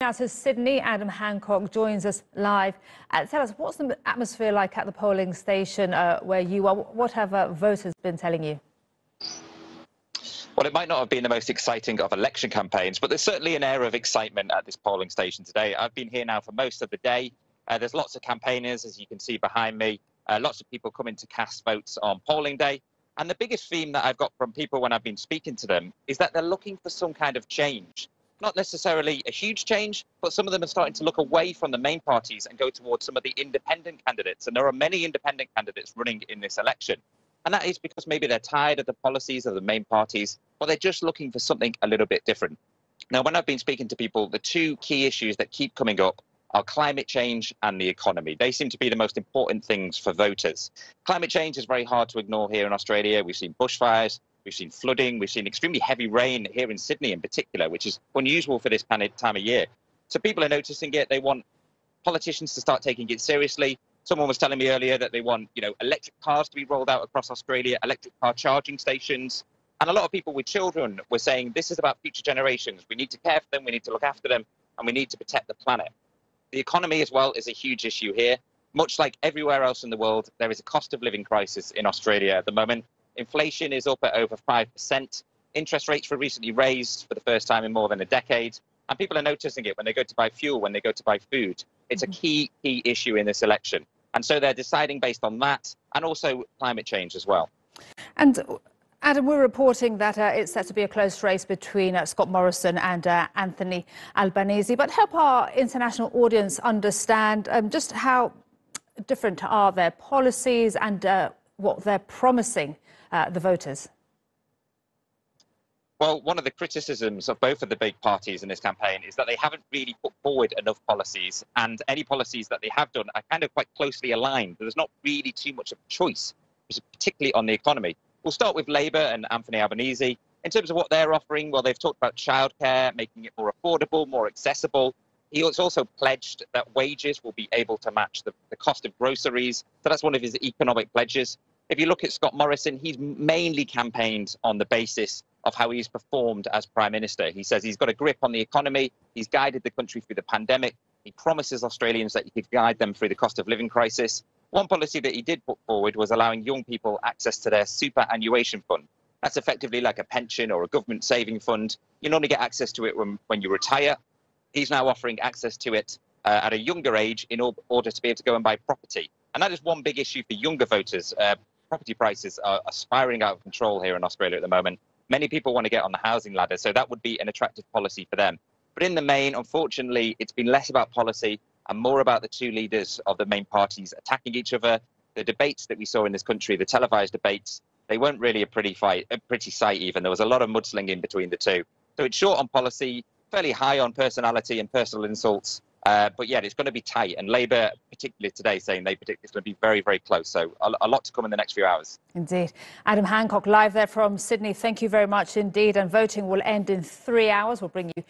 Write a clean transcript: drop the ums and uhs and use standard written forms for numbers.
now to Sydney. Adam Hancock joins us live. Tell us, what's the atmosphere like at the polling station where you are? What have voters been telling you? Well, it might not have been the most exciting of election campaigns, but there's certainly an air of excitement at this polling station today. I've been here now for most of the day. There's lots of campaigners, as you can see behind me. Lots of people coming to cast votes on polling day. And the biggest theme that I've got from people when I've been speaking to them is that they're looking for some kind of change. Not necessarily a huge change, but some of them are starting to look away from the main parties and go towards some of the independent candidates. And there are many independent candidates running in this election. And that is because maybe they're tired of the policies of the main parties, or they're just looking for something a little bit different. Now, when I've been speaking to people, the two key issues that keep coming up are climate change and the economy. They seem to be the most important things for voters. Climate change is very hard to ignore here in Australia. We've seen bushfires, we've seen flooding, we've seen extremely heavy rain here in Sydney in particular, which is unusual for this time of year. So people are noticing it. They want politicians to start taking it seriously. Someone was telling me earlier that they want, electric cars to be rolled out across Australia, electric car charging stations. And a lot of people with children were saying this is about future generations. We need to care for them, we need to look after them, and we need to protect the planet. The economy as well is a huge issue here. Much like everywhere else in the world, there is a cost of living crisis in Australia at the moment. Inflation is up at over 5%. Interest rates were recently raised for the first time in more than a decade. And people are noticing it when they go to buy fuel, when they go to buy food. It's a key issue in this election. And so they're deciding based on that and also climate change as well. And Adam, we're reporting that it's set to be a close race between Scott Morrison and Anthony Albanese. But help our international audience understand just how different are their policies and what they're promising the voters. Well, one of the criticisms of both of the big parties in this campaign is that they haven't really put forward enough policies, and any policies that they have done are kind of quite closely aligned. There's not really too much of a choice, particularly on the economy. We'll start with Labour and Anthony Albanese. In terms of what they're offering, well, they've talked about childcare, making it more affordable, more accessible. He has also pledged that wages will be able to match the cost of groceries. So that's one of his economic pledges. If you look at Scott Morrison, he's mainly campaigned on the basis of how he's performed as Prime Minister. He says he's got a grip on the economy. He's guided the country through the pandemic. He promises Australians that he could guide them through the cost of living crisis. One policy that he did put forward was allowing young people access to their superannuation fund. That's effectively like a pension or a government saving fund. You normally get access to it when you retire. He's now offering access to it at a younger age in order to be able to go and buy property. And that is one big issue for younger voters. Property prices are spiraling out of control here in Australia at the moment. Many people want to get on the housing ladder, so that would be an attractive policy for them. But in the main, unfortunately, it's been less about policy and more about the two leaders of the main parties attacking each other. The debates that we saw in this country, the televised debates, they weren't really a pretty sight even. There was a lot of mudslinging between the two. So it's short on policy, fairly high on personality and personal insults. But yeah, it's going to be tight. And Labour, particularly today, saying they predict it's going to be very, very close. So a lot to come in the next few hours. Indeed. Adam Hancock, live there from Sydney. Thank you very much indeed. And voting will end in 3 hours. We'll bring you